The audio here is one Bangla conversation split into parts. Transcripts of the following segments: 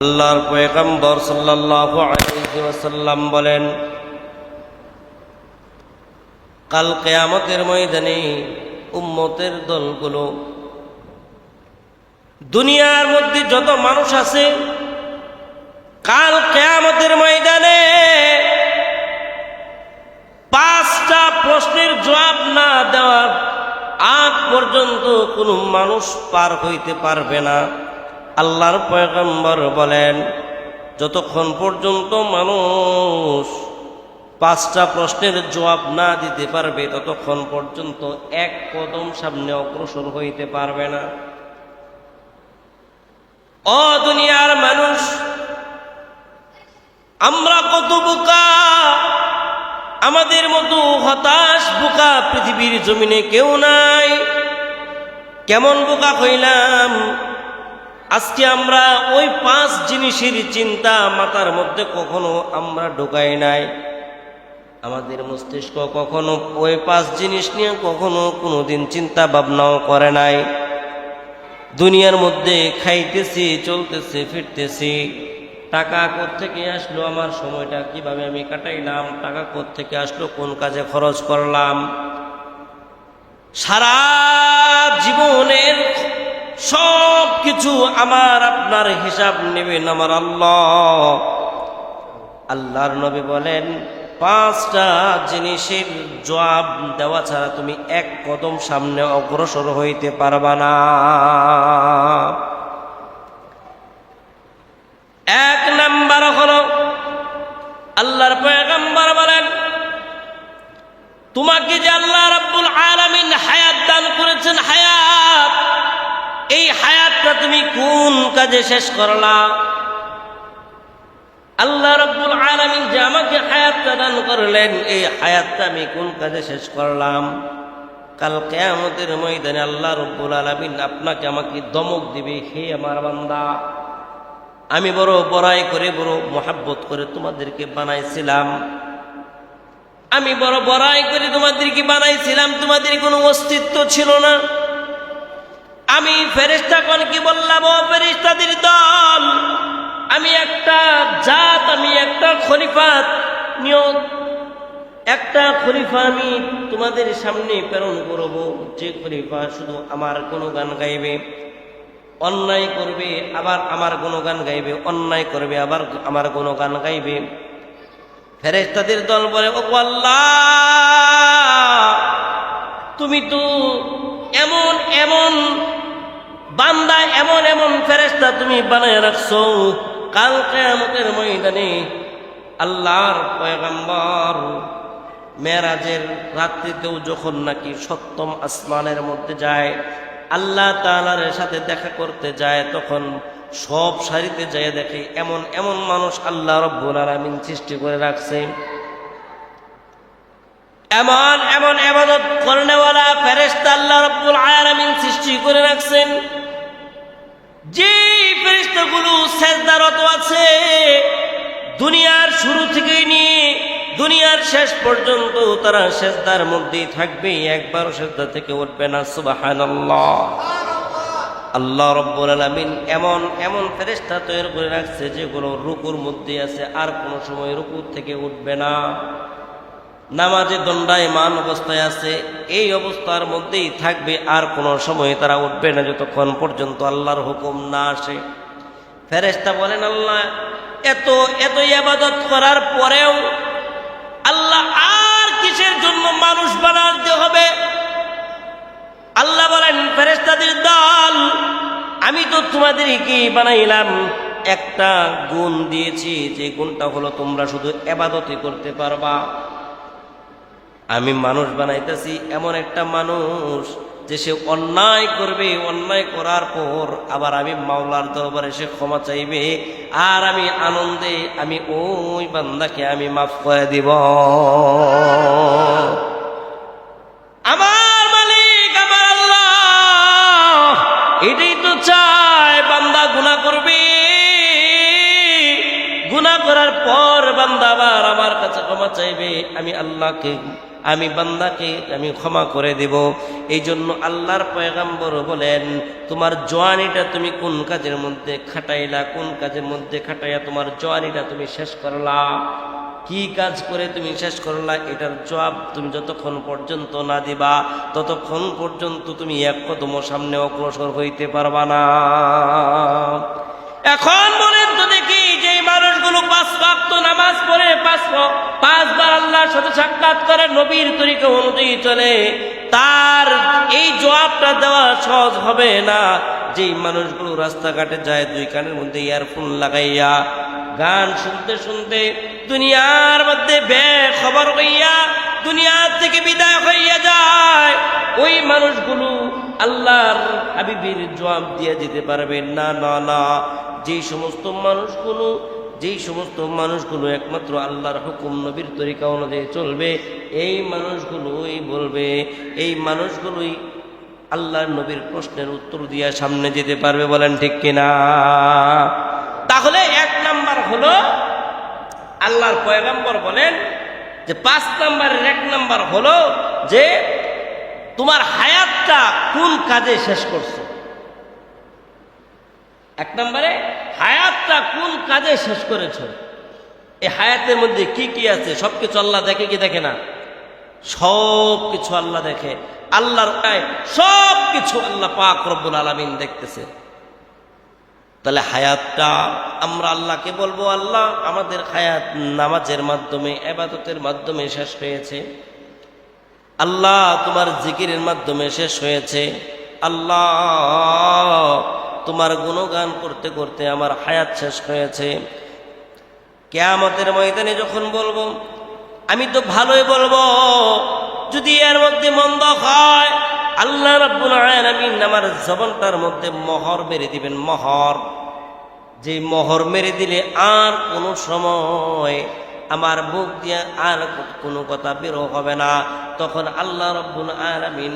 আল্লাহর পয়গম্বর সাল্লাল্লাহু আলাইহি ওয়াসাল্লাম বলেন, কাল কিয়ামতের ময়দানে উম্মতের দলগুলো, দুনিয়ার মধ্যে যত মানুষ আছে, কাল কিয়ামতের ময়দানে 5টা প্রশ্নের জবাব না দেওয়ার আগ পর্যন্ত কোনো মানুষ পার হইতে পারবে না। আল্লাহর পয়গম্বর বলেন, যতক্ষণ পর্যন্ত মানুষ 5টা প্রশ্নের জবাব না দিতে পারবে ততক্ষণ পর্যন্ত এক কদম সামনে অগ্রসর হইতে পারবে না। ও দুনিয়ার মানুষ, আমরা কত বোকা! আমাদের মতো হতাশ বোকা পৃথিবীর জমিনে কেউ নাই। কেমন বোকা হইলাম! আজকে আমরা ওই 5 জিনিসের চিন্তা মাথার মধ্যে কখনো আমরা ঢোকাই নাই। আমাদের মস্তিষ্ক কখনো ওই 5 জিনিস নিয়ে কখনো কোনোদিন চিন্তা ভাবনাও করে নাই। দুনিয়ার মধ্যে খাইতেছি, চলতেছি, ফিরতেছি। টাকা কোত্থেকে আসলো, আমার সময়টা কিভাবে আমি কাটাইলাম, টাকা কোত্থেকে আসলো, কোন কাজে খরচ করলাম, সারা জীবনের সব কিছু আমার আপনার হিসাব নেবেন আমার আল্লাহ। আল্লাহর নবী বলেন, 5টা জিনিসের জবাব দেওয়া ছাড়া তুমি এক কদম সামনে অগ্রসর হইতে পারবা না। 1 নাম্বার হলো, আল্লাহর পয়গম্বর বলেন, তোমাকে যে আল্লাহ রাব্বুল আলামিন হায়াত দান করেছেন, হায়াত, এই হায়াতটা তুমি কোন কাজে শেষ করলা? আল্লাহ রাব্বুল আলামিন যে আমাকে হায়াতটা দান করলেন, এই হায়াতটা আমি কোন কাজে শেষ করলাম? কাল কিয়ামতের ময়দানে আল্লাহ রাব্বুল আলামিন আপনাকে আমাকে ধমক দিবে, হে আমার বান্দা, আমি বড় বড়াই করে, বড় মোহাব্বত করে তোমাদেরকে বানাইছিলাম, আমি বড় বড়াই করে তোমাদেরকে বানাইছিলাম, তোমাদের কোনো অস্তিত্ব ছিল না। আমি ফেরেশতাগণকে বললাম, ও ফেরেশতাদের দল, আমি একটা জাত, আমি একটা খলিফা নিয়োগ, একটা খলিফা আমি তোমাদের সামনে প্রেরণ করব, যে খলিফা শুধু আমার গুণগান গাইবে, অন্যায় করবে আবার আমার গুণগান গাইবে, অন্যায় করবে আবার আমার গুণগান গাইবে। ফেরেশতাদের দল বলে, ও আল্লাহ, তুমি তো এমন এমন বান্দা, এমন এমন ফেরেশতা তুমি বানায় রাখছো, কাল কিয়ামতের ময়দানে আল্লাহর পয়গম্বর মেরাজের রাত্রিতেও যখন নাকি 7ম আসমানের মধ্যে যায়, আল্লাহ তাআলার সাথে দেখা করতে যায়, তখন সব সারিতে যায় দেখে এমন এমন মানুষ আল্লাহ রাব্বুল আলামিন সৃষ্টি করে রাখছে, এমন এমন ইবাদত করনেওয়ালা ফেরেশতা আল্লাহ রাব্বুল আলামিন সৃষ্টি করে রাখছেন, যে ফেরেশতাগুলো সিজদারত আছে, দুনিয়ার শুরু থেকে নিয়ে দুনিয়ার শেষ পর্যন্ত তারা সিজদার মধ্যেই থাকবে, একবারও সিজদা থেকে উঠবে না। সুবহানাল্লাহ। আল্লাহ রাব্বুল আলামিন এমন এমন ফেরেশতা তৈরি করে রাখছে যেগুলো রুকুর মধ্যে আছে, আর কোনো সময় রুকু থেকে উঠবে না। নামাজে দণ্ডায়মান অবস্থায় আছে, এই অবস্থার মধ্যেই থাকবে, আর কোনো সময় তারা উঠবে না যতক্ষণ পর্যন্ত আল্লাহর হুকুম না আসে। ফেরেশতা বলেন, আল্লাহ, এত এত ইবাদত করার পরেও আল্লাহ আর কিসের জন্য মানুষ বানাতে হবে? আল্লাহ বলেন, ফেরেশতাদের দল, আমি তো তোমাদেরকে বানাইলাম, একটা গুণ দিয়েছি, যে গুণটা হলো তোমরা শুধু ইবাদতই করতে পারবা। আমি মানুষ বানাইতেছি এমন একটা মানুষ যে সে অন্যায় করবে, অন্যায় করার পর আবার আমি মাওলার দরবারে সে ক্ষমা চাইবে, আর আমি আনন্দে আমি ওই বান্দাকে আমি মাফ করে দিব। আমার মালিক, আমার আল্লাহ এটাই তো চায়, বান্দা গুনাহ করবে, গুনাহ করার পর বান্দা আবার আমার কাছে ক্ষমা চাইবে, আমি আল্লাহকে আমি বান্দাকে আমি ক্ষমা করে দেব। এই জন্য আল্লাহর পয়গম্বর বলেন, তোমার জওয়ানিটা তুমি কোন কাজের মধ্যে খাটাইলা, কোন কাজের মধ্যে খাটাইয়া তোমার জওয়ানিটা তুমি শেষ করলা, কি কাজ করে তুমি শেষ করলা, এটার জবাব তুমি যতক্ষণ পর্যন্ত না দিবা ততক্ষণ পর্যন্ত তুমি এক কদম সামনে অগ্রসর হইতে পারবা না। এখন বলেন তো দেখি, যে মানুষগুলো 5 ওয়াক্ত নামাজ পড়ে 5 বার আল্লাহর সাথে সাক্ষাৎ করে, নবীর তরিকা অনুযায়ী চলে, তার এই জবাবটা দেওয়া সহজ হবে না। যেই মানুষগুলো রাস্তাঘাটে যায় 2 কানের মধ্যে ইয়ারফোন লাগাইয়া গান শুনতে শুনতে দুনিয়ার মধ্যে বেখবর হইয়া দুনিয়া থেকে বিদায় হইয়া যায়, ওই মানুষগুলো আল্লাহর হাবিবের জবাব দিয়ে যেতে পারবে না। না না, যেই সমস্ত মানুষগুলো একমাত্র আল্লাহর হুকুম নবীর তরিকা অনুযায়ী চলবে, এই মানুষগুলোই বলবে, এই মানুষগুলোই আল্লাহর নবীর প্রশ্নের উত্তর দিয়ে সামনে যেতে পারবে। বলেন ঠিক কিনা? তাহলে 1 নাম্বার হলো, আল্লাহর পয়গম্বর বলেন যে 5 নাম্বারের 1 নাম্বার হলো যে তোমার হায়াতটা কোন কাজে শেষ করছো। 1 নম্বরে হায়াতটা কোন কাজে শেষ করেছো। এই হায়াতের মধ্যে কি কি আছে সবকিছু আল্লাহ দেখে কি দেখে না? সব কিছু আল্লাহ দেখে। আল্লাহর সব কিছু আল্লাহ পাক রব্বুল আলামিন দেখতেছে। তাহলে হায়াতটা আমরা আল্লাহকে বলবো, আল্লাহ আমাদের হায়াত নামাজের মাধ্যমে, ইবাদতের মাধ্যমে শেষ হয়েছে। আল্লাহ তোমার জিকিরের মাধ্যমে শেষ হয়েছে। আল্লাহ তোমার গুণগান করতে করতে আমার হায়াত শেষ হয়েছে। কিয়ামতের ময়দানে যখন বলবো, আমি তো ভালোই বলবো, যদি এর মধ্যে মন্দ হয় আল্লাহ রাব্বুল আলামিন আমার জবানটার মধ্যে মোহর মেরে দিবেন। মোহর, যে মোহর মেরে দিলে আর কোনো সময় আমার মুখ দিয়ে আর কোনো কথা বেরো হবে না। তখন আল্লাহ রাব্বুল আলামিন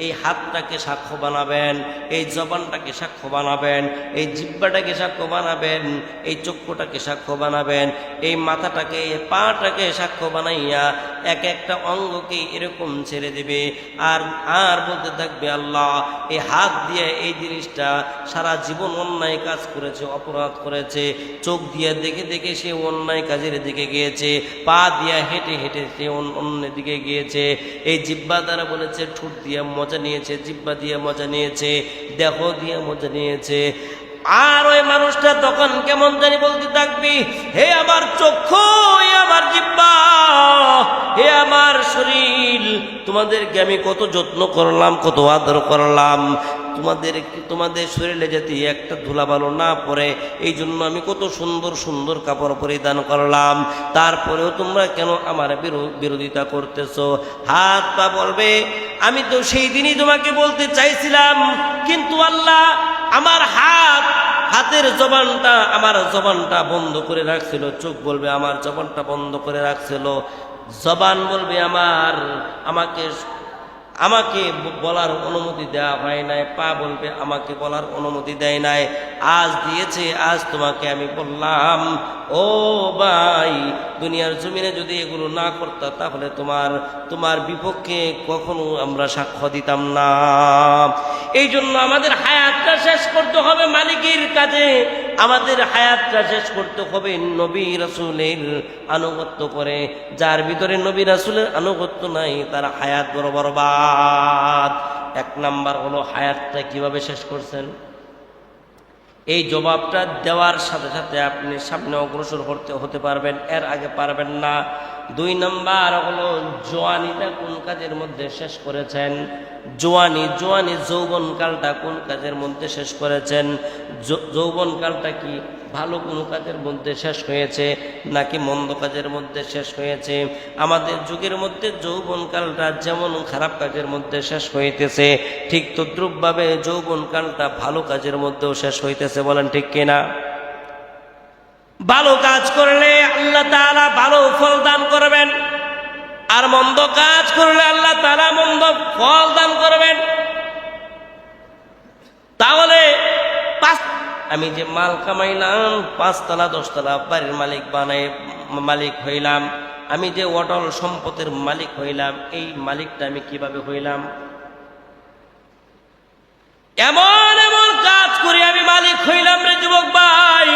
এই হাতটাকে সাক্ষ্য বানাবেন, এই জবানটাকে সাক্ষ্য বানাবেন, এই জিহ্বাটাকে সাক্ষ্য বানাবেন, এই চক্ষুটাকে সাক্ষ্য বানাবেন, এই মাথাটাকে, এই পাটাকে সাক্ষ্য বানাইয়া এক একটা অঙ্গকে এরকম ছেড়ে দেবে। আর বলতে থাকবে, আল্লাহ এই হাত দিয়ে এই জিনিসটা সারা জীবন অন্যায় কাজ করেছে, অপরাধ করেছে, চোখ দিয়ে দেখে দেখে সে অন্যায় কাজের দিকে গিয়েছে, পা দিয়া হেঁটে হেঁটে সে অন্য দিকে গিয়েছে, এই জিহ্বা দ্বারা বলেছে, ঠোঁট দিয়ে মজা নিয়েছে, জিহ্বা দিয়ে মজা নিয়েছে, দেহ দিয়ে মজা নিয়েছে। আর ওই মানুষটা তখন কেমন জানি বলতে থাকবি, হে আমার চক্ষু, হে আমার জিহ্বা, হে আমার শরীর, তোমাদেরকে আমি কত যত্ন করলাম, কত আদর করলাম, তোমাদের শরীরে যাতে একটা ধুলাবালো না পড়ে এই জন্য আমি কত সুন্দর সুন্দর কাপড় পরিধান করলাম, তারপরেও তোমরা কেন আমার বিরোধিতা করতেছো। হাত পা বলবে, আমি তো সেই দিনই তোমাকে বলতে চাইছিলাম, কিন্তু আল্লাহ আমার হাতের জবানটা, আমার জবানটা বন্ধ করে রাখছিল। চোখ বলবে আমার জবানটা বন্ধ করে রাখছিল। জবান বলবে আমাকে বলার অনুমতি দেওয়া হয় নাই। পা বলবে আমাকে বলার অনুমতি দেয় নাই। আজ দিয়েছে, আজ তোমাকে আমি বললাম। ও ভাই, দুনিয়ার জমিনে যদি এগুলো না করতা তাহলে তোমার বিপক্ষে কখনো আমরা সাক্ষ্য দিতাম না। এই জন্য আমাদের হায়াতটা শেষ করতে হবে মালিকের কাজে, আমাদের হায়াতটা শেষ করতে হবে নবী রাসূলের আনুগত্য করে। যার ভিতরে নবী রাসূলের আনুগত্য নাই তার হায়াত বড় বরবাদ। 1 নাম্বার হলো হায়াতটা কিভাবে শেষ করছেন। এই জবাবটা দেওয়ার সাথে সাথে আপনি সামনে অগ্রসর হতে পারবেন, এর আগে পারবেন না। 2 নাম্বার হলো জওয়ানিটা কোন কাজের মধ্যে শেষ করেছেন। জওয়ানি যৌবনকালটা কোন কাজের মধ্যে শেষ করেছেন। যৌবনকালটা কি ভালো কোনো কাজের মধ্যে শেষ হয়েছে নাকি মন্দ কাজের মধ্যে শেষ হয়েছে। আমাদের যুগের মধ্যে যৌবনকালটা যেমন খারাপ কাজের মধ্যে শেষ হইতেছে, ঠিক তদ্রূপভাবে যৌবনকালটা ভালো কাজের মধ্যেও শেষ হইতেছে। বলেন ঠিক কিনা? ভালো কাজ করলে আল্লাহ তাআলা ভালো ফল দান করবেন, আর মন্দ কাজ করলে আল্লাহ তাআলা মন্দ ফল দান করবেন। তাহলে আমি যে মাল কামাইলাম, 5 তলা 10 তলা বাড়ির মালিক হইলাম, আমি যে অটল সম্পদের মালিক হইলাম, এই মালিকটা আমি কিভাবে হইলাম? এমন এমন কাজ করে আমি মালিক হইলাম রে যুবক ভাই,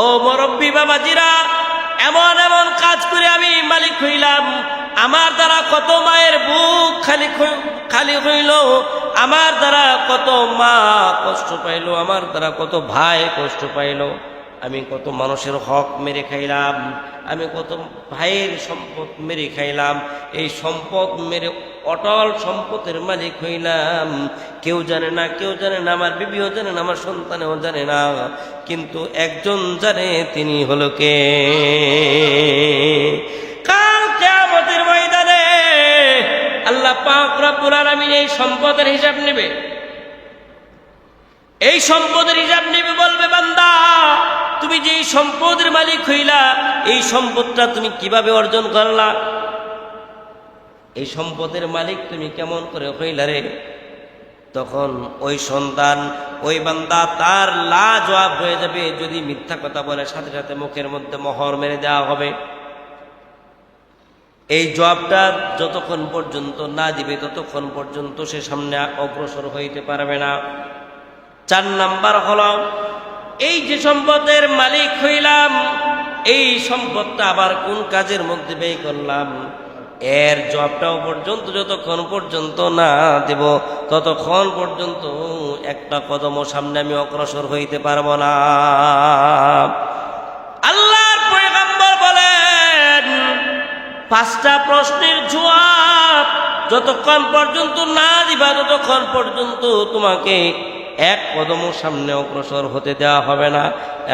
ও মুরব্বী বাবাজিরা, এমন এমন কাজ করে আমি মালিক হইলাম। আমার দ্বারা কত মায়ের বুক খালি হইল, আমার দ্বারা কত মা কষ্ট পাইল, আমার দ্বারা কত ভাই কষ্ট পাইল, আমি কত মানুষের হক মেরে খাইলাম, আমি কত ভাইয়ের সম্পদ মেরে খাইলাম। এই সম্পদ মেরে অটল সম্পদের মালিক হইলাম। কেউ জানে না, কেউ জানে না, আমার বিবিও জানে না, আমার সন্তানেও জানে না, কিন্তু একজন জানে, তিনি হলো কে? কাল কিয়ামতের ময়দানে আল্লাহ পাক রব্বুল আলামিন এই সম্পদের হিসাব নেবে। এই সম্পদের হিসাব নেবে, বলবে বান্দা তুমি যে সম্পদের মালিক হইলা, এই সম্পদটা তুমি কিভাবে অর্জন করলা? এই সম্পদের মালিক তুমি কেমন করে হইলা রে? তখন ওই সন্তান, ওই বান্দা তার লাজবাব হয়ে যাবে। যদি মিথ্যা কথা বলে, সাথে সাথে মুখের মধ্যে মোহর মেরে দেওয়া হবে। এই জবাবটা যতক্ষণ পর্যন্ত না দিবে, ততক্ষণ পর্যন্ত সে সামনে অগ্রসর হইতে পারবে না। 4 নাম্বার হলো, এই যে সম্পদের মালিক হইলাম, এই সম্পদটা আবার কোন কাজের মধ্যে ব্যয় করলাম, এর জবাবটাও পর্যন্ত যতক্ষণ পর্যন্ত না দেব, ততক্ষণ পর্যন্ত একটা কদমও সামনে আমি অগ্রসর হইতে পারবো না। আল্লাহর পয়গম্বর বলেন, 5টা প্রশ্নের জবাব যতক্ষণ পর্যন্ত না দিবা, ততক্ষণ পর্যন্ত তোমাকে এক কদমও সামনে অগ্রসর হতে দেওয়া হবে না।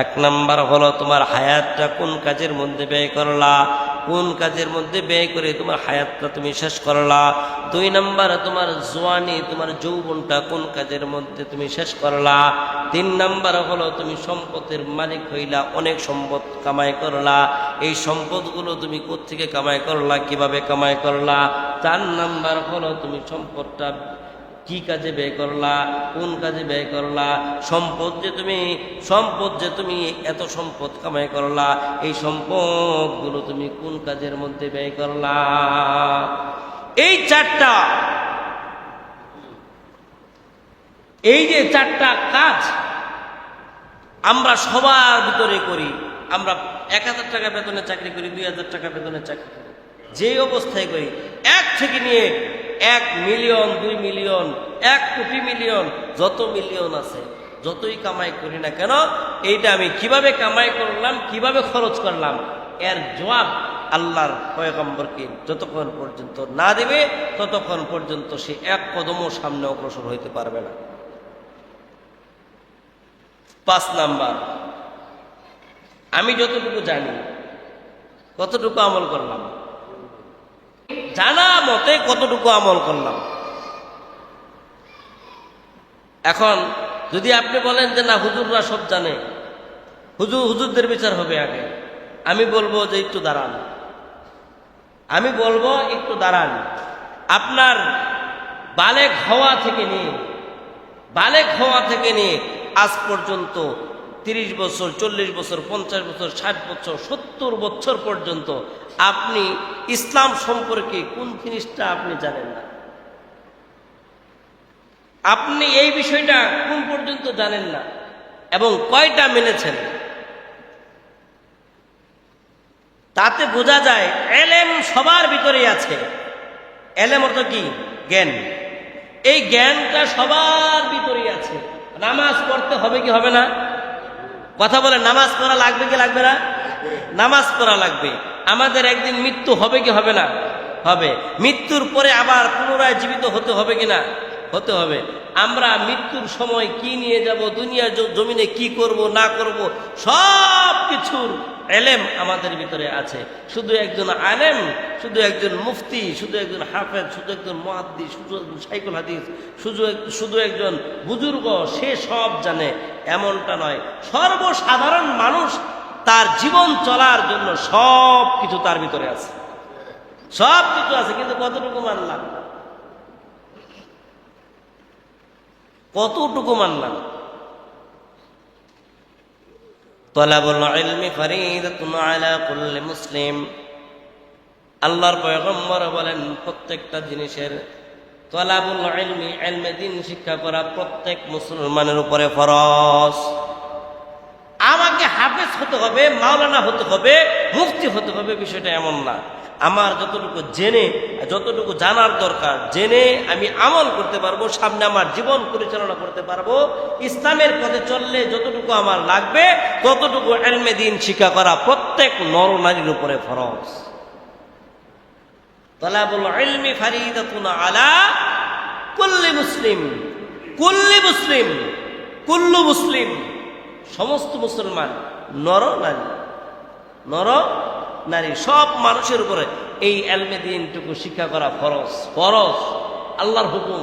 1 নাম্বার হলো, তোমার হায়াতটা কোন কাজের মধ্যে ব্যয় করলা, কোন কাজের মধ্যে ব্যয় করে তোমার হায়াতটা তুমি শেষ করলা। 2 নাম্বার, তোমার জওয়ানি, তোমার যৌবনটা কোন কাজের মধ্যে তুমি শেষ করলা। 3 নাম্বার হলো, তুমি সম্পদের মালিক হইলা, অনেক সম্পদ কামাই করলা, এই সম্পদগুলো তুমি কোত্থেকে কামাই করলা, কিভাবে কামাই করলা। 4 নাম্বার হলো, তুমি সম্পদটা কি কাজে ব্যয় করলা, কোন কাজে ব্যয় করলা। সম্পদ যে তুমি এত সম্পদ কামাই করলা, এই সম্পদগুলো তুমি কোন কাজের মধ্যে ব্যয় করলা। এই 4টা, এই যে 4টা কাজ আমরা সবার ভিতরে করি। আমরা 1000 টাকা বেতনে চাকরি করি, 2000 টাকা বেতনে চাকরি করি, যে অবস্থায় করি, 1 থেকে নিয়ে 1 মিলিয়ন, 2 মিলিয়ন, 1 কোটি মিলিয়ন, যত মিলিয়ন আছে, যতই কামাই করি না কেন, এইটা আমি কিভাবে কামাই করলাম, কিভাবে খরচ করলাম, এর জবাব আল্লাহর পয়গম্বরকে যতক্ষণ পর্যন্ত না দেবে, ততক্ষণ পর্যন্ত সে এক কদমও সামনে অগ্রসর হইতে পারবে না। 5 নাম্বার, আমি যতটুকু জানি কতটুকু আমল করলাম, জানা মতে কতটুকু আমল করলাম। এখন যদি আপনি বলেন যে না, হুজুররা সব জানে, হুজুরদের বিচার হবে আগে, আমি বলবো যে একটু দাঁড়ান, আমি বলবো একটু দাঁড়ান। আপনার বালেগ হওয়া থেকে নিয়ে আজ পর্যন্ত 30 বছর, 40 বছর, 50 বছর, 60 বছর, 70 বছর পর্যন্ত আপনি ইসলাম সম্পর্কে কোন জিনিসটা আপনি জানেন না? আপনি এই বিষয়টা কোন পর্যন্ত জানেন না এবং কয়টা মেনেছেন? তাতে বোঝা যায় এলেম সবার ভিতরেই আছে। এলেম অর্থ কি? জ্ঞান। এই জ্ঞানটা সবার ভিতরেই আছে। নামাজ পড়তে হবে কি হবে না? কথা বলে, নামাজ পড়া লাগবে কি লাগবে না? নামাজ পড়া লাগবে। আমাদের একদিন মৃত্যু হবে কি হবে না? হবে। মৃত্যুর পরে আবার পুনরায় জীবিত হতে হবে কি না? হতে হবে। আমরা মৃত্যুর সময় কি নিয়ে যাব, দুনিয়া জমিনে কি করব না করব, সব কিছুর এলেম আমাদের ভিতরে আছে। শুধু একজন আলেম, শুধু একজন মুফতি, শুধু একজন হাফেজ, শুধু একজন মুহাদ্দিস, শুধু একজন শাইখুল হাদিস, শুধু একজন বুজুর্গ সে সব জানে, এমনটা নয়। সর্বসাধারণ মানুষ তার জীবন চলার জন্য সব কিছু তার ভিতরে আছে, সব কিছু আছে, কিন্তু কতটুকু মানলাম? কতটুকু মানলাম? তালাবুল ইলমি ফরিদাতুন আলা কুল্লি মুসলিম, আল্লাহর পয়গম্বর বলেন প্রত্যেকটা জিনিসের তলাবুল ইলমি, ইলমে দ্বীন শিক্ষা করা প্রত্যেক মুসলমানের উপরে ফরজ। আমাকে হাফেজ হতে হবে, মাওলানা হতে হবে, মুফতি হতে হবে, বিষয়টা এমন না। আমার যতটুকু জেনে, যতটুকু জানার দরকার জেনে আমি আমল করতে পারবো, সামনে আমার জীবন পরিচালনা করতে পারবো, ইসলামের পথে চললে যতটুকু আমার লাগবে ততটুকু ইলমে দ্বীন শিক্ষা করা প্রত্যেক নর নারীর উপরে ফরজ। তালাবুল ইলমি ফারিদাতুন আলা কুল্লি মুসলিম, কুল্লি মুসলিম, কুল্লু মুসলিম, সমস্ত মুসলমান, নর নারী, নর নারী সব মানুষের উপরে এই ইলমে দ্বীনটুকু শিক্ষা করা ফরজ। ফরজ, আল্লাহর হুকুম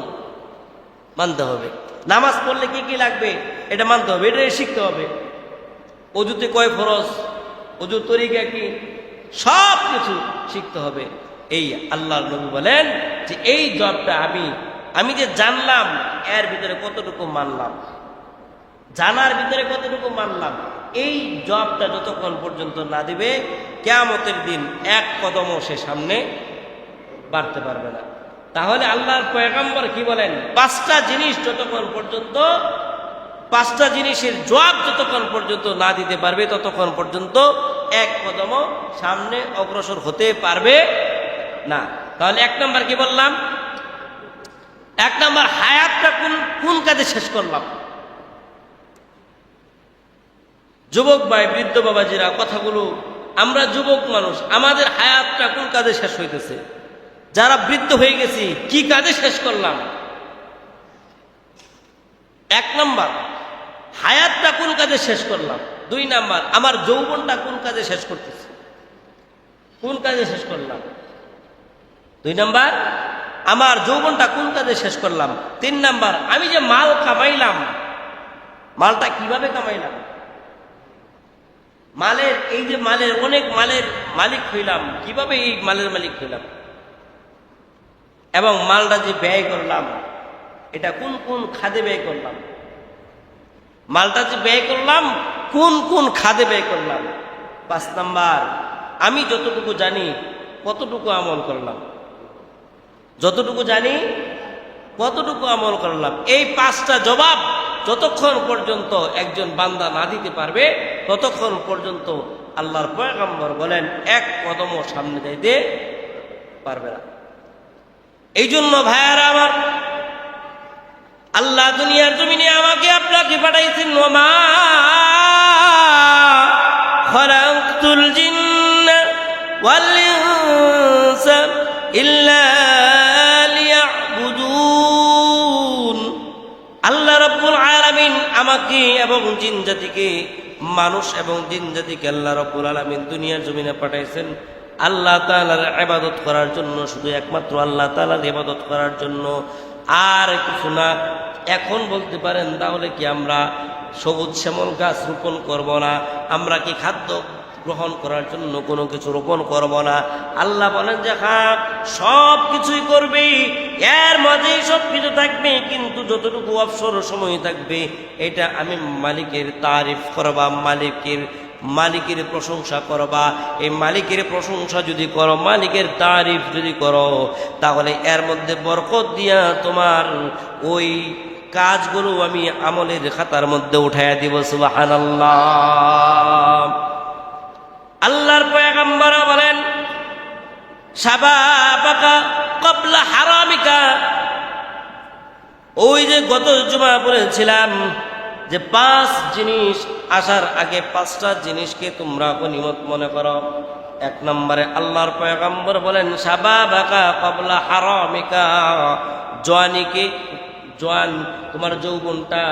মানতে হবে। নামাজ পড়লে কি কি লাগবে এটা মানতে হবে, এটাই শিখতে হবে। অজুতে কয় ফরজ, অজুর তরিকা কি, সব কিছু শিখতে হবে। এই আল্লাহর নবী বলেন যে এই জবটা আমি যে জানলাম এর ভিতরে কতটুকু মানলাম, জানার ভিতরে কতটুকু মানলাম, এই জবটা যতক্ষণ পর্যন্ত না দিবে কিয়ামতের দিন এক কদমও সে সামনে বাড়তে পারবে না। তাহলে আল্লাহর পয়গম্বর কি বলেন, পাঁচটা জিনিস যতক্ষণ পর্যন্ত, পাঁচটা জিনিসের জবাব যতক্ষণ পর্যন্ত না দিতে পারবে ততক্ষণ পর্যন্ত এক কদমও সামনে অগ্রসর হতে পারবে না। তাহলে এক নম্বর কি বললাম, এক নম্বর হায়াতটা কোন কাজে শেষ করলাম। যুবক ভাই, বৃদ্ধ বাবাজিরা, কথাগুলো, আমরা যুবক মানুষ, আমাদের হায়াতটা কোন কাজে শেষ হইতেছে? যারা বৃদ্ধ হয়ে গেছি কি কাজে শেষ করলাম? এক নম্বর হায়াতটা কোন কাজে শেষ করলাম। দুই নাম্বার আমার যৌবনটা কোন কাজে শেষ করতেছে, কোন কাজে শেষ করলাম। দুই নাম্বার আমার যৌবনটা কোন কাজে শেষ করলাম। তিন নাম্বার আমি যে মাল কামাইলাম, মালটা কিভাবে কামাইলাম। মালের, এই যে মালের, অনেক মালের মালিক হইলাম, কিভাবে এই মালের মালিক হইলাম। এবং মালটা যে ব্যয় করলাম এটা কোন কোন খাদে ব্যয় করলাম। মালটা যে ব্যয় করলাম কোন কোন খাদে ব্যয় করলাম। পাঁচ নাম্বার আমি যতটুকু জানি কতটুকু আমল করলাম, যতটুকু জানি কতটুকু আমল করলাম। এই পাঁচটা জবাব যতক্ষণ পর্যন্ত একজন বান্দা না দিতে পারবে ততক্ষণ পর্যন্ত আল্লাহর পয়গম্বর বলেন এক কদমও সামনে যাইতে পারবে না। এই জন্য ভাইয়ারা আমার, আল্লাহ দুনিয়ার জমিনে আমাকে আপনাকে পাঠাইছেন, ওমা খালাকতুল জিন্না ওয়াল ইনসা ইল্লা লিয়াবুদুন। আল্লাহ রাব্বুল আলামিন আমাকে এবং জিন জাতিকে, মানুষ এবং জিন জাতিকে আল্লাহ রাব্বুল আলামিন দুনিয়ার জমিনে পাঠাইছেন আল্লাহ তাআলার ইবাদত করার জন্য, শুধু একমাত্র আল্লাহ তাআলার ইবাদত করার জন্য, আর কিছু না। এখন বলতে পারেন তাহলে কি আমরা সবুজ শ্যামল গাছ রোপণ করব না? আমরা কি খাদ্য গ্রহণ করার জন্য কোনো কিছু রোপণ করব না? আল্লাহ বলেন যে হ্যাঁ সব কিছুই করবে, এর মাঝেই সব কিছু থাকবে, কিন্তু যতটুকু অবসর সময় থাকবে এটা আমি মালিকের তারিফ করবা, মালিকের প্রশংসা করবা। এই মালিকের প্রশংসা যদি করো, মালিকের তারিফ যদি করো, তাহলে এর মধ্যে বরকত দিয়া তোমার ওই কাজগুলো আমি আমলের খাতার মধ্যে উঠাইয়া দিব। সুবহানাল্লাহ। আল্লাহর পয়গম্বর বলেন শাবাবাকা ক্বাবলা হারামিকা। ওই যে গত জুমা বলেছিলাম যে 5 জিনিস আসার আগে 5টা জিনিসকে তোমরা গনিমত মনে করো। এক নম্বরে আল্লাহর পয়গম্বর বলেন শাবাবাকা ক্বাবলা হারামিকা, জওয়ান, তোমার যৌবনটা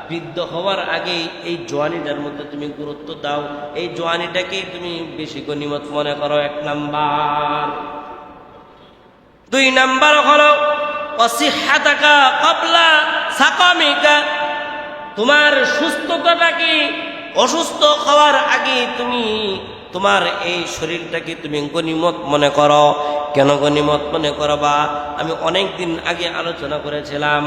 বৃদ্ধ হওয়ার আগেই এই জওয়ানিটার মধ্যে তুমি গুরুত্ব দাও, এই জওয়ানিটাকেই তুমি বেশি গনিমত মনে করো। এক নাম্বার। দুই নাম্বার হলো ওয়াসিহ্হাতাকা ক্বাবলা সাকামিকা, তোমার সুস্থতাটাকে, অসুস্থ হওয়ার আগে তুমি তোমার এই শরীরটাকে তুমি গনিমত মনে করো। কেন গনিমত মনে করবা? আমি অনেক দিন আগে আলোচনা করেছিলাম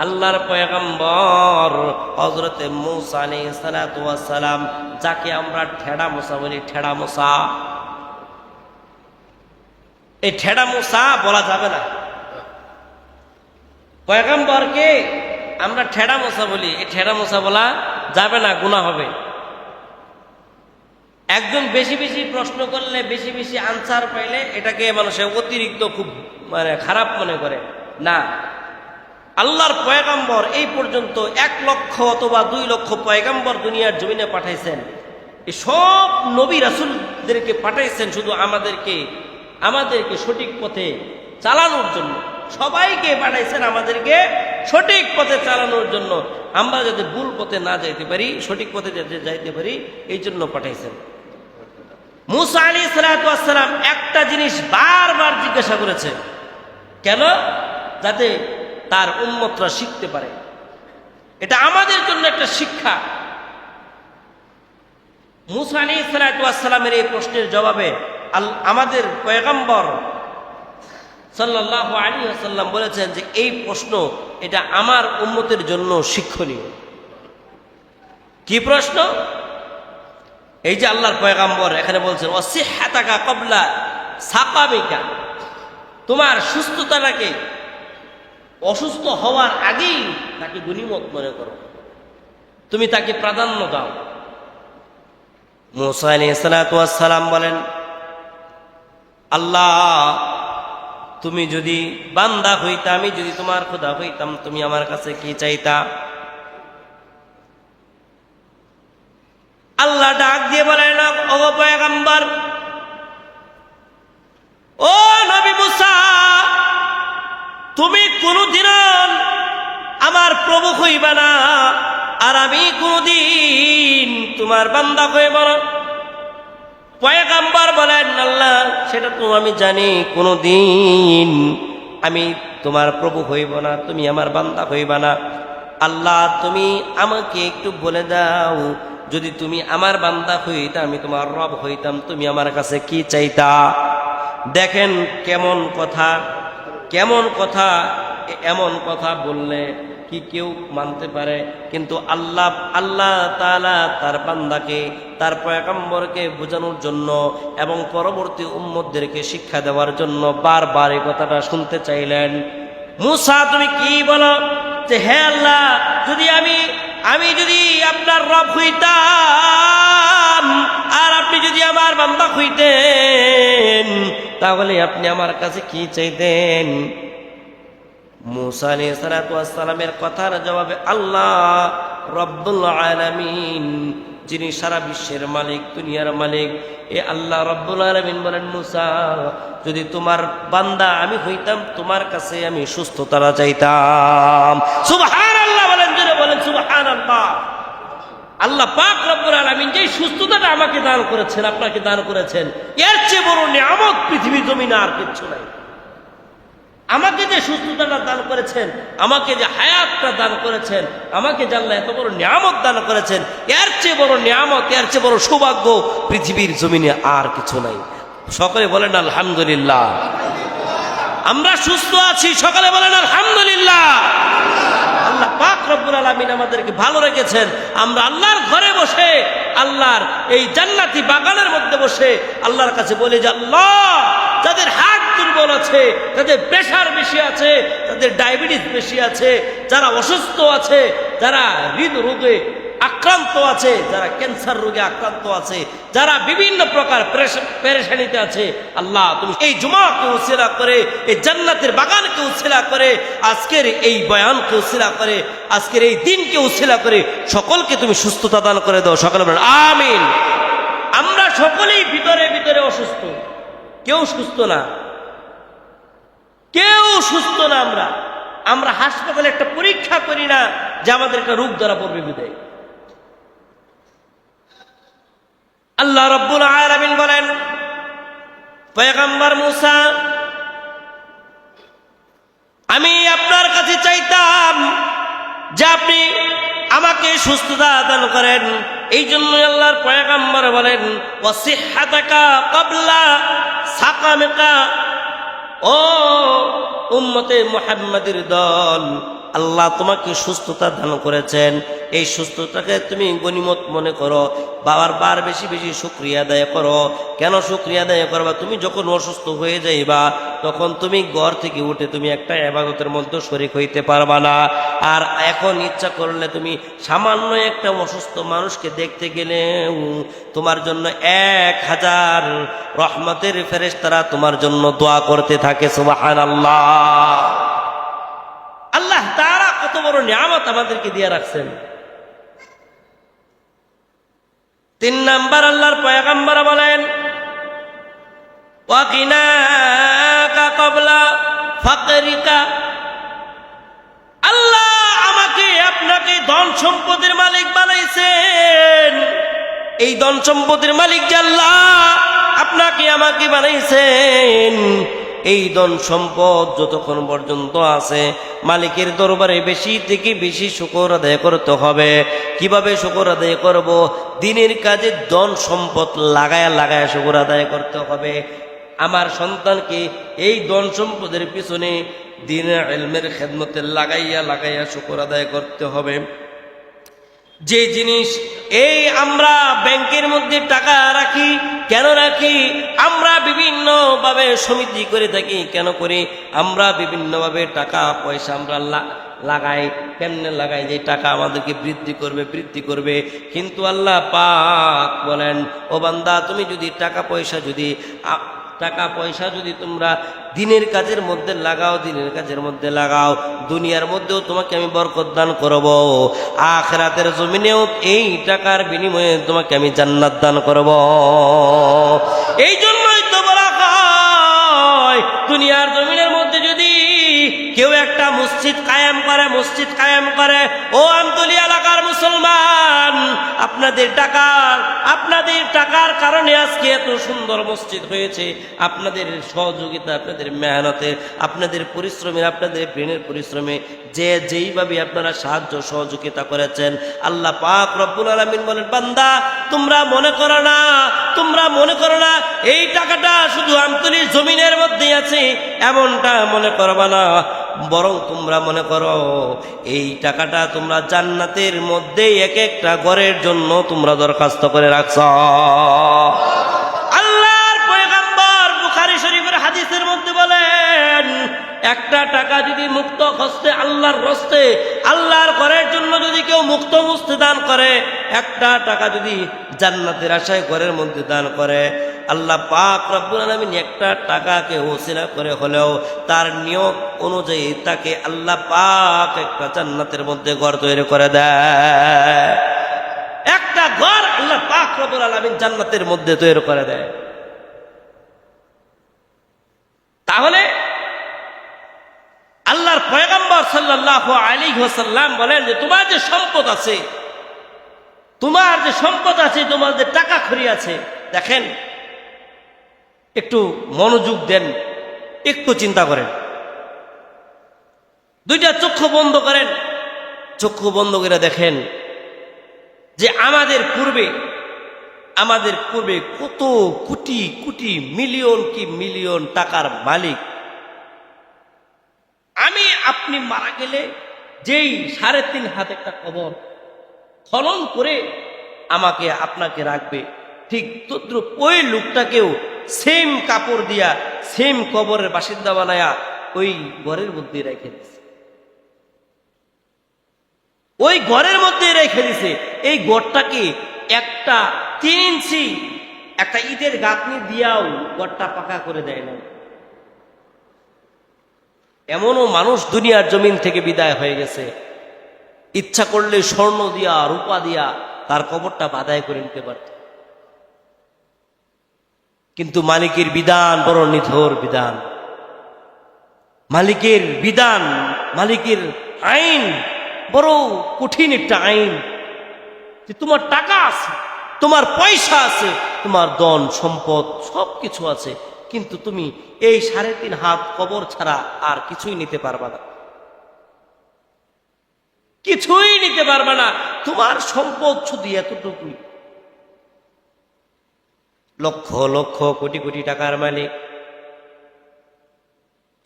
আল্লাহর পয়গম্বর হযরতে মূসা আলাইহিস সালাতু ওয়াস সালাম, যাকে আমরা ঠেড়া মশা বলি, ঠেড়া মশা, এই ঠেড়া মুসা বলা যাবে না। পয়গম্বরকে আমরা ঠেড়া মুসা বলি, এই ঠেড়া মুসা বলা যাবে না, গুনাহ হবে। একজন বেশি বেশি প্রশ্ন করলে, বেশি বেশি আনসার পাইলে এটাকে মানুষে অতিরিক্ত খুব খারাপ মনে করে না। আল্লাহর পয়গম্বর এই পর্যন্ত 1 লক্ষ অথবা 2 লক্ষ পয়গম্বর দুনিয়ার জমিনে পাঠাইছেন। এই সব নবী রাসূলদেরকে পাঠাইছেন শুধু আমাদেরকে সঠিক পথে চালানোর জন্য। সবাইকে পাঠাইছেন আমাদেরকে সঠিক পথে চালানোর জন্য। আমরা যাতে ভুল পথে না যাইতে পারি, সঠিক পথে যাতে যাইতে পারি, এই জন্য পাঠাইছেন। মুসা আলাইহিস সালাতু ওয়াস সালাম একটা জিনিস বারবার জিজ্ঞাসা করেছে, কেন? যাতে তার উম্মতরা শিখতে পারে। এটা আমাদের জন্য একটা শিক্ষা। মুসা আলাইহিস সালাতু ওয়াস সালামের এই প্রশ্নের জবাবে আমাদের পয়গম্বর সাল্লাল্লাহু আলাইহি ওয়াসাল্লাম বলেছেন যে এই প্রশ্ন এটা আমার উম্মতের জন্য শিক্ষণীয়। কি প্রশ্ন? এই যে আল্লাহর পয়গম্বর এখানে বলছেন ওয়াসিহহাতাকা ক্বাবলা সাকামিকা, তোমার সুস্থতাটাকে অসুস্থ হওয়ার আগেই তাকে গনিমত মনে করো, তুমি তাকে প্রাধান্য দাও। মুসা আলাইহিস সালাতু ওয়াস সালাম বলেন, আল্লাহ তুমি যদি বান্দা হইতা, আমি যদি তোমার খোদা হইতাম, তুমি আমার কাছে কি চাইতা? আল্লাহ ডাক দিয়ে বলেন, ও পয়গম্বর, ও নবী মুসা, তুমি কোনদিনও আমার প্রভু হইবা না, আর আমি কোনদিন তোমার বান্দা হইব না। পয়গম্বর বলেন, আল্লাহ সেটা তো আমি জানি, কোনদিন আমি তোমার প্রভু হইব না, তুমি আমার বান্দা হইবা না। আল্লাহ তুমি আমাকে একটু বলে দাও, যদি তুমি আমার বান্দা হইতা, আমি তোমার রব হইতাম, তুমি আমার কাছে কি চাইতা? দেখেন কেমন কথা, কেমন কথা। এমন কথা বললে কি কেউ মানতে পারে? কিন্তু আল্লাহ তাআলা তার বান্দাকে, তার পয়গম্বরকে বোঝানোর জন্য এবং পরবর্তী উম্মতদেরকে শিক্ষা দেওয়ার জন্য বারবার এই কথাটা শুনতে চাইলেন। মুসা তুমি কি বলো যে হে আল্লাহ, যদি আমি যদি আপনার রব হইতাম আর আপনি যদি আমার বান্দা হইতেন, তাহলে আপনি আমার কাছে কি চাইতেন? মুসা আলাইহিস সালাতু ওয়াস সালামের কথার জবাবে আল্লাহ রব্বুল আলামিন, যিনি সারা বিশ্বের মালিক, দুনিয়ার মালিক, এ আল্লাহ রব্বুল আলামিন বলেন, মুসা যদি তোমার বান্দা আমি হইতাম, তোমার কাছে আমি সুস্থতা চাইতাম। সুবহানাল্লাহ বলেন, জোরে বলেন সুবহানাল্লাহ। আল্লাহ পাক রব্বুল আলামিন যে সুস্থতাটা আমাকে দান করেছেন, আপনাকে দান করেছেন, এর চেয়ে বড় নিয়ামত পৃথিবীর জমিনে আর কিচ্ছু নাই। আমাকে যে সুস্থতাটা দান করেছেন, আমাকে যে হায়াতটা দান করেছেন, আমাকে যে আল্লাহ এত বড় নিয়ামত দান করেছেন, এর চেয়ে বড় নিয়ামত, এর চেয়ে বড় সৌভাগ্য পৃথিবীর জমিনে আর কিছু নাই। সকলে বলেন আলহামদুলিল্লাহ। আমরা সুস্থ আছি, সকলে বলেন আলহামদুলিল্লাহ। আল্লাহ পাক রব্বুল আলামিন আমাদেরকে ভালো রেখেছেন। আমরা আল্লাহর ঘরে বসে, আল্লাহর এই জান্নাতি বাগানের মধ্যে বসে আল্লাহর কাছে বলি যে আল্লাহ, যাদের হার্ট দুর্বল আছে, যাদের প্রেশার বেশি আছে, যাদের ডায়াবেটিস বেশি আছে, যারা অসুস্থ আছে, যারা হৃদরোগে আক্রান্ত আছে, যারা ক্যান্সার রোগে আক্রান্ত আছে, যারা বিভিন্ন প্রকার পেরেশানিতে আছে, আল্লাহ তুমি এই জুমাকে উসিলা করে, এই জান্নাতের বাগানকে উসিলা করে, আজকের এই বয়ানকে উসিলা করে, আজকের এই দিনকে উসিলা করে সকলকে তুমি সুস্থতা দান করে দাও। সকলে বলেন আমিন। আমরা সকলেই ভিতরে ভিতরে অসুস্থ, কেউ সুস্থ না, কেউ সুস্থ না। আমরা হাসপাতালে একটা পরীক্ষা করি না যে আমাদের একটা রোগ ধরা পড়বে বিদায়। আল্লাহ রাব্বুল আলামিন বলেন, পয়গম্বর মুসা, আমি আপনার কাছে চাইতাম যে আপনি আমাকে সুস্থতা দান করেন। এই জন্য আল্লাহর পয়গম্বর বলেন, ওয়াসিহহাতাকা ক্বাবলা সাকামিকা, ও উম্মতে মুহাম্মাদের দল, আল্লাহ তোমাকে সুস্থতা দান করেছেন, এই সুস্থতাকে তুমি গনিমত মনে করো, বারবার বেশি বেশি শুকরিয়া আদায় করো। কেন শুকরিয়া আদায় করবা? তুমি যখন অসুস্থ হয়ে যাইবা তখন তুমি ঘর থেকে উঠে তুমি একটা ইবাদতের মধ্যে শরীক হইতে পারবা না। আর এখন ইচ্ছা করলে তুমি সামান্য একটা অসুস্থ মানুষকে দেখতে গেলে তোমার জন্য 1000 রহমতের ফেরেশতারা তোমার জন্য দোয়া করতে থাকে। সুবহানাল্লাহ। আল্লাহ তাআলা কত বড় নিয়ামত আমাদেরকে দিয়ে রাখছেন। 3 নাম্বার আল্লাহর পয়গম্বর বলেন, ওয়াকিনাকা ক্বাবলা ফাকরিকা। আল্লাহ আমাকে আপনাকে ধন সম্পদের মালিক বানাইছেন। এই ধন সম্পদের মালিক যে আল্লাহ আপনাকে আমাকে বানাইছেন, এই ধন সম্পদ যতক্ষণ পর্যন্ত আছে মালিকের দরবারে বেশি থেকে বেশি শুকর আদায় করতে হবে। কিভাবে শুকর আদায় করব? দিনের কাজে ধন সম্পদ লাগায়া লাগায়া শুকর আদায় করতে হবে। আমার সন্তানকে এই ধন সম্পদের পিছনে দ্বীনের ইলমের খেদমতে লাগাইয়া লাগাইয়া শুকর আদায় করতে হবে। যে জিনিস এই আমরা ব্যাংকের মধ্যে টাকা রাখি, কেন রাখি? আমরা বিভিন্নভাবে সমিতি করে থাকি। কেন করি? আমরা বিভিন্নভাবে টাকা পয়সা আমরা লাগাই। কেমনে লাগাই? যে টাকা আমাদেরকে বৃদ্ধি করবে। কিন্তু আল্লাহ পাক বলেন, ও বান্দা, তুমি যদি টাকা পয়সা যদি তোমরা দিনের কাজের মধ্যে লাগাও, দুনিয়ার মধ্যেও তোমাকে আমি বরকত দান করব, আখিরাতের জমিনেও এই টাকার বিনিময়ে তোমাকে আমি জান্নাত দান করব। এই জন্যই তো বলা হয়, দুনিয়ার জমিনের মধ্যে যদি কেউ একটা মসজিদ কায়েম করে, ও আমতলী এলাকার মুসলমান, আপনাদের টাকার কারণে আজকে এত সুন্দর মসজিদ হয়েছে। আপনাদের সহযোগিতা, আপনাদের মেহনতে, আপনাদের পরিশ্রমে, আপনাদের ব্রেনের পরিশ্রমে যেইভাবে আপনারা সাহায্য সহযোগিতা করেছেন, আল্লাহ পাক রব্বুল আলামিন বলেন, বান্দা তোমরা মনে করো না এই টাকাটা শুধু আমতলীর জমিনের মধ্যেই আছে, এমনটা মনে করবা না। বরং তোমরা মনে করো এই টাকাটা তোমরা জান্নাতের মধ্যে এক একটা ঘরের জন্য তোমরা দরখাস্ত করে রাখছ। আল্লাহর পয়গম্বর বুখারী শরীফের হাদিসের মধ্যে বলেন, একটা টাকা যদি মুক্ত হস্তে আল্লাহর রস্তে আল্লাহর ঘরের জন্য যদি কেউ মুক্ত মুস্তে দান করে, একটা টাকা যদি জান্নাতের আশায় ঘরের মধ্যে দান করে, আল্লাহ পাক রব্বুল আলামিন একটা টাকাকে ওসিলা করে হলেও তার নিয়ত অনুযায়ী তাকে আল্লাহ পাক একটা জান্নাতের মধ্যে ঘর তৈরি করে দেয়। একটা ঘর আল্লাহ পাক রব্বুল আলামিন জান্নাতের মধ্যে তৈরি করে দেয়। তাহলে আল্লাহর পয়গম্বর সাল্লাল্লাহু আলাইহি ওয়াসাল্লাম বলেন যে তোমার যে সম্পদ আছে, তোমার যে টাকা খড়ি আছে, দেখেন একটু মনোযোগ দেন, একটু চিন্তা করেন, দুইটা চক্ষু বন্ধ করেন, চক্ষু বন্ধ করে দেখেন যে আমাদের পূর্বে কত কোটি কোটি মিলিয়ন টাকার মালিক। আপনি মারা গেলে যেই 3.5 হাত একটা কবর খনন করে আপনাকে রাখবে, ঠিক তদ্রুপ ওই লোকটাকেও সেম কাপড় দিয়া সেম কবরের বাসিন্দা বানায়া ওই ঘরের মধ্যে রেখে দিছে। এই ঘরটাকে একটা 3 ইঞ্চি একটা ইটের গাঁথনি দিয়াও ঘরটা পাকা করে দেয় না। এমনও মানুষ দুনিয়ার জমিন থেকে বিদায় হয়ে গেছে, ইচ্ছা করলে স্বর্ণ দিয়া রূপা দিয়া তার কবরটা বাধাই করে নিতে পারত। কিন্তু মালিকের বিধান বড় নিথর বিধান, মালিকের আইন বড় কঠিন একটা আইন, যে তোমার টাকা আছে, তোমার পয়সা আছে, তোমার ধন সম্পদ সবকিছু আছে, কিন্তু তুমি এই 3.5 হাত কবর ছাড়া আর কিছুই নিতে পারবা না। তোমার সম্পদ শুধু এতটুকুই। লক্ষ লক্ষ কোটি কোটি টাকার মালিক,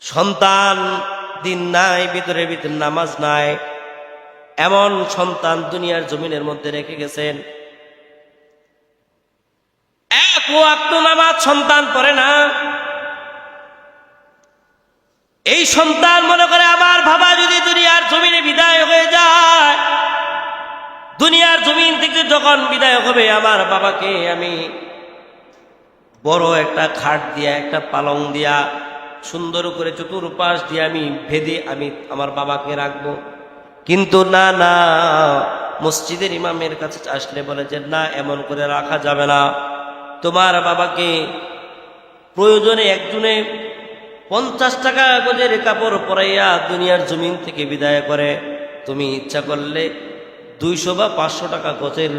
সন্তান দিন নাই, ভিতরে নামাজ নাই, এমন সন্তান দুনিয়ার জমিনের মধ্যে রেখে গেছেন। এক ওয়াক্ত নামাজ সন্তান পড়ে না। এই সন্তান মনে করে আমার বাবা যদি দুনিয়ার জমিনে বিদায় হয়ে যায়, দুনিয়ার জমিন থেকে যখন বিদায় হবে, আমার বাবাকে আমি বড় একটা খাট দিয়া, একটা পালং দিয়া, সুন্দর করে চতুর্পাশ দিয়ে আমি ভেদে আমি আমার বাবাকে রাখবো। কিন্তু না না, মসজিদের ইমামের কাছে আসলে বলে যে না, এমন করে রাখা যাবে না। তোমার বাবাকে প্রয়োজনে একজনে 50 টাকা গজের কাপড় পরাইয়া দুনিয়ার জমিন থেকে বিদায় করে, তুমি ইচ্ছা করলে 200 বা 500 টাকা গজের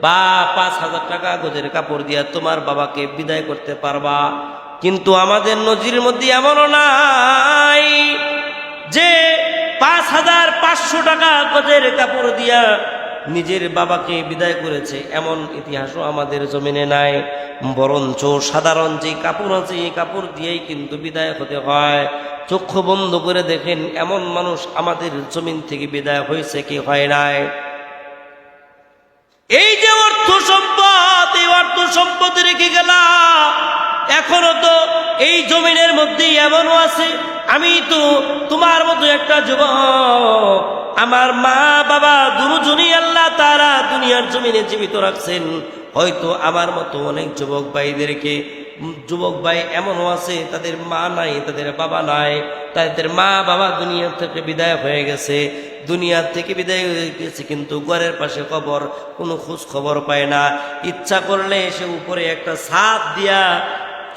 বা 5000 টাকা গজের কাপড় দিয়া তোমার বাবাকে বিদায় করতে পারবা। কিন্তু আমাদের নজির মধ্যে এমনও নাই যে 5500 টাকা গজের কাপড় দিয়া নিজের বাবাকে বিদায় করেছে, এমন ইতিহাসও আমাদের জমিনে নাই। বরঞ্চ সাধারণ যে কাপড় আছে, এই কাপড় দিয়েই কিন্তু বিদায় হতে হয়। চক্ষু বন্ধ করে দেখেন এমন মানুষ আমাদের জমিন থেকে বিদায় হয়েছে কি হয় নাই। এই যে অর্থ সম্পদ, এই অর্থ সম্পদ রেখে গেলাম, এখনো তো এই জমিনের মধ্যেই এমনও আছে। আমি তো তোমার মতো একটা যুবক, আমার মা বাবা দুজনই আল্লাহ তাআলা দুনিয়ার জমিনে জীবিত রাখছেন। হয়তো আমার মতো অনেক যুবক ভাইদেরকে, যুবক ভাই এমনও আছে তাদের মা নাই, তাদের বাবা নাই, তাদের মা বাবা দুনিয়া থেকে বিদায় হয়ে গেছে, দুনিয়া থেকে বিদায় হয়ে গেছে, কিন্তু ঘরের পাশে কবর, কোনো খোঁজ খবর পায় না। ইচ্ছা করলে সে উপরে একটা ছাদ দিয়া,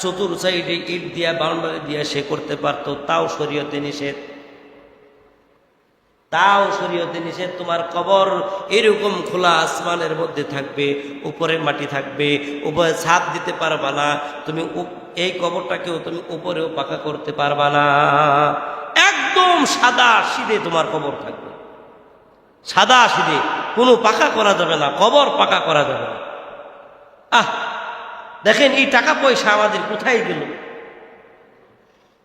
চতুর সাইডে ইট দিয়া, বাউন্ডারি দিয়া সে করতে পারতো, তাও শরীয়তে নিষেধ, তাও শরীয়তে নিষেধ। তোমার কবর এরকম খোলা আসমানের মধ্যে থাকবে, উপরে মাটি থাকবে, উপরে ছাদ দিতে পারবা না, তুমি এই কবরটাকেও তুমি উপরেও পাকা করতে পারবা না। একদম সাদা সিধে তোমার কবর থাকবে, সাদা সিধে, কোনো পাকা করা যাবে না, কবর পাকা করা যাবে না। দেখেন এই টাকা পয়সা আমাদের কোথায় গেল,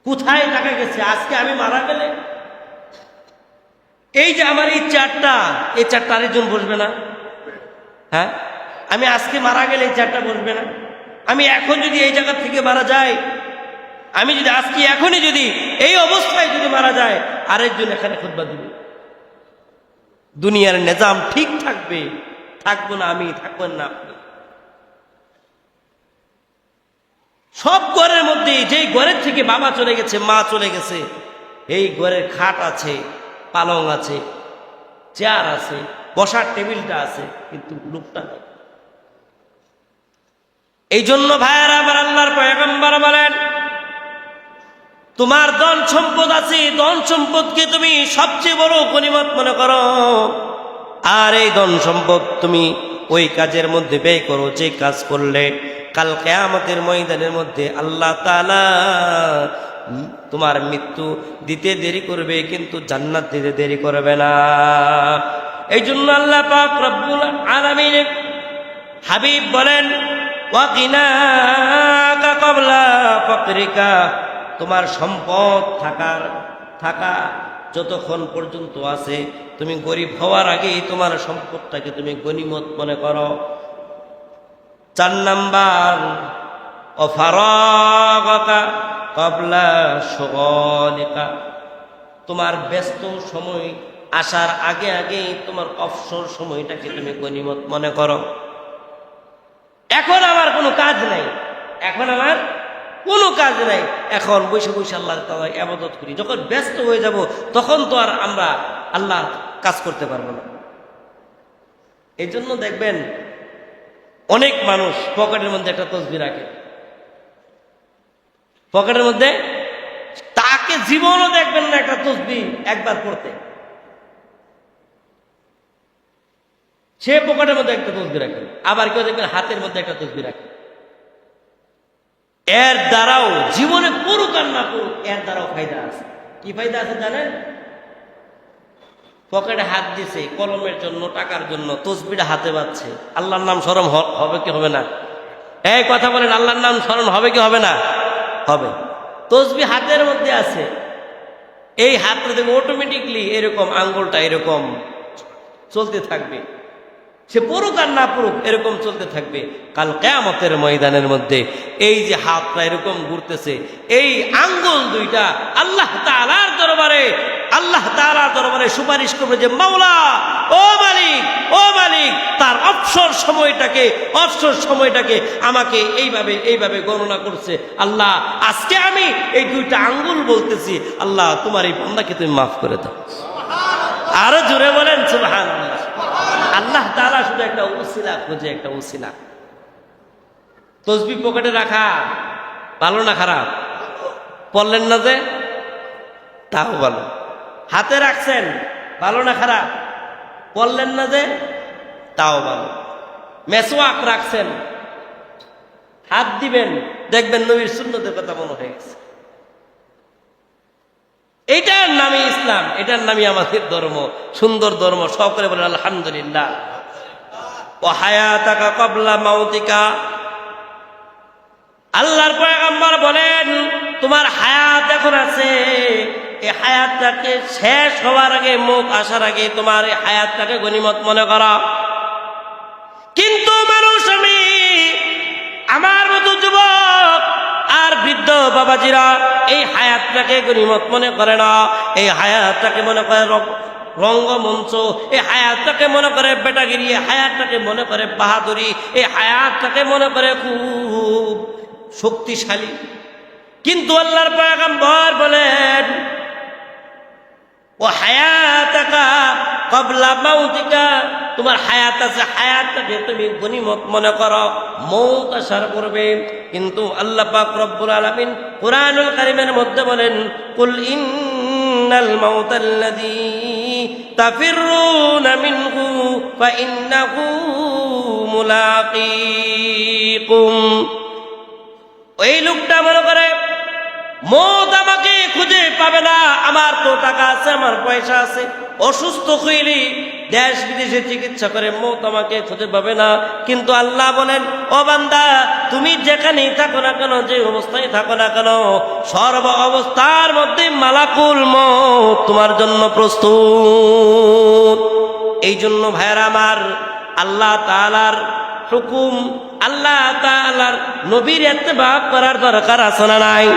কোথায় টাকা গেছে। আজকে আমি মারা গেলে এই যে আমার এই চেয়ারটা, এই চেয়ারটা আরেকজন বসবে না? হ্যাঁ, আমি আজকে মারা গেলে এই চেয়ারটা বসবে না? আমি এখন যদি এই জায়গা থেকে মারা যাই, আমি যদি আজকে এখনই যদি এই অবস্থায় যদি মারা যায়, আরেকজন এখানে খুতবা দিবে। দুনিয়ার নিজাম ঠিক থাকবে, থাকবো না আমি, থাকবেন না আপনি। সব ঘরের মধ্যে, যেই ঘরের থেকে বাবা চলে গেছে, মা চলে গেছে, এই ঘরের খাট আছে, পালং আছে, চেয়ার আছে, বসার টেবিলটা আছে, কিন্তু লোকটা নেই। এই জন্য ভাইয়ারা, আমার আল্লাহর পয়গম্বর বলেন, তোমার ধন সম্পদ আছে, ধন সম্পদকে তুমি সবচেয়ে বড় গনিমত মনে করো, আর এই ধন সম্পদ তুমি ওই কাজের মধ্যে ব্যয় করো যে কাজ করলে কাল কিয়ামতের ময়দানের মধ্যে আল্লাহ তাআলা তোমার মৃত্যু দিতে দেরি করবে, কিন্তু জান্নাত দিতে দেরি করবে না। এই জন্য আল্লাহ পাক রব্বুল আলামিন হাবিব বলেন, ওয়াকিনাকা ক্বাবলা ফাকরিকা, তোমার সম্পদ থাকা যতক্ষণ পর্যন্ত আছে, তুমি গরিব হওয়ার আগেই তোমার সম্পদটাকে তুমি গনিমত মনে করো। 4 নাম্বার, অফারাগাকা ক্বাবলা শুগলিকা, তোমার ব্যস্ত সময় আসার আগে আগেই তোমার অবসর সময়টাকে তুমি গনিমত মনে করো। এখন আমার কোনো কাজ নাই, এখন আমার কোনো কাজ নাই, এখন বসে বসে আল্লাহর তাআলার ইবাদত করি। যখন ব্যস্ত হয়ে যাব তখন তো আর আমরা আল্লাহর কাজ করতে পারবো না। এই জন্য দেখবেন অনেক মানুষ পকেটের মধ্যে একটা তসবিহ রাখে, পকেটের মধ্যে, তাকে জীবনও দেখবেন না একটা তসবিহ একবার পড়তে, সে পকেটের মধ্যে একটা তসবিহ রাখে। আবার কেউ দেখবেন হাতের মধ্যে একটা তসবিহ রাখে। এর দ্বারাও জীবনে পড়ুক আর না পড়ুক, এর দ্বারাও ফায়দা আছে। কি ফায়দা আছে জানেন? পকেটে হাত দিছে কলমের জন্য, টাকার জন্য, তসবিহটা হাতে পাচ্ছে, আল্লাহর নাম স্মরণ হবে কি হবে না? এই কথা বলেন, আল্লাহর নাম স্মরণ হবে কি হবে না? হবে। তসবিহ হাতের মধ্যে আছে, এই হাতটা দেখবে অটোমেটিকলি এরকম আঙ্গুলটা এরকম চলতে থাকবে, সে পড়ুক আর না পড়ুক এরকম চলতে থাকবে। কাল কিয়ামতের ময়দানের মধ্যে এই যে হাতটা এরকম ঘুরতেছে, এই আঙ্গুল দুইটা আল্লাহ তাআলার দরবারে সুপারিশ করবে যে মাওলা, ও মালিক, ও মালিক, তার অবসর সময়টাকে আমাকে এইভাবে গণনা করছে। আল্লাহ, আজকে আমি এই দুইটা আঙ্গুল বলতেছি, আল্লাহ তোমার এই বান্দাকে তুমি মাফ করে দাও। আরো জোরে বলেন সুবহানাল্লাহ। আল্লাহ তাআলা শুধু একটা উসিলা খোঁজে, একটা উসিলা। তসবিহ পকেটে রাখা ভালো না খারাপ? পড়লেন না যে, তাও ভালো। হাতে রাখছেন ভালো না খারাপ? পড়লেন না যে, তাও ভালো। মেসওয়াক রাখছেন, হাত দিবেন, দেখবেন নবীর সুন্নতের কথা মনে হয়ে গেছে। এইটার নামই ইসলাম, এটার নামই আমাদের ধর্ম, সুন্দর ধর্ম। সকলে বলেন আলহামদুলিল্লাহ। ওয়া হায়াতাকা ক্বাবলা মাউতিকা, আল্লাহর পয়গম্বর বলেন তোমার হায়াত এখন আছে, এই হায়াতটাকে শেষ হওয়ার আগে, মৌত আসার আগে তোমার এই হায়াতটাকে গনিমত মনে করা। কিন্তু মানুষ, আমি আমার মতো যুবক আর বৃদ্ধ বাবাজিরা এই হায়াতটাকে গনিমত মনে করে না। এই হায়াতটাকে মনে করে রঙ্গমঞ্চ, এই হায়াতটাকে মনে করে বেটাগিরি, এই হায়াতটাকে মনে করে বাহাদুরি, এই হায়াতটাকে মনে করে খুব শক্তিশালী। কিন্তু আল্লাহর পয়গম্বর বলেন ও হায়াতাকা ক্বাবলা মাউতিকা, তোমার হায়াত আছে, হায়াতটাকে তুমি গনিমত মনে করো, মৌত আসার পূর্বে। কিন্তু আল্লাহ পাক রব্বুল আলামিন কুরআনুল কারীমের মধ্যে বলেন কুল ইন্নাল মাউতাল্লাযী তাফিরুনা মিনহু ফাইন্নাহু মুলাকীকুম। ওই লোকটা মনে করে মৌত আমাকে খুঁজে পাবে না, আমার তো টাকা আছে, আমার পয়সা আছে, অসুস্থ হইলে দেশ বিদেশে চিকিৎসা করে মৌত আমাকে খুঁজে পাবে না। কিন্তু আল্লাহ বলেন ও বান্দা, তুমি যেখানেই থাকো না কেন, যে অবস্থায় থাকো না কেন, সর্ব অবস্থার মধ্যে মালাকুল মৌত তোমার জন্য প্রস্তুত। এই জন্য ভাইয়েরা আমার, আল্লাহ তাআলার হুকুম, আল্লাহ তাআলার নবীর ইত্তেবা করার দরকার আছে না নাই?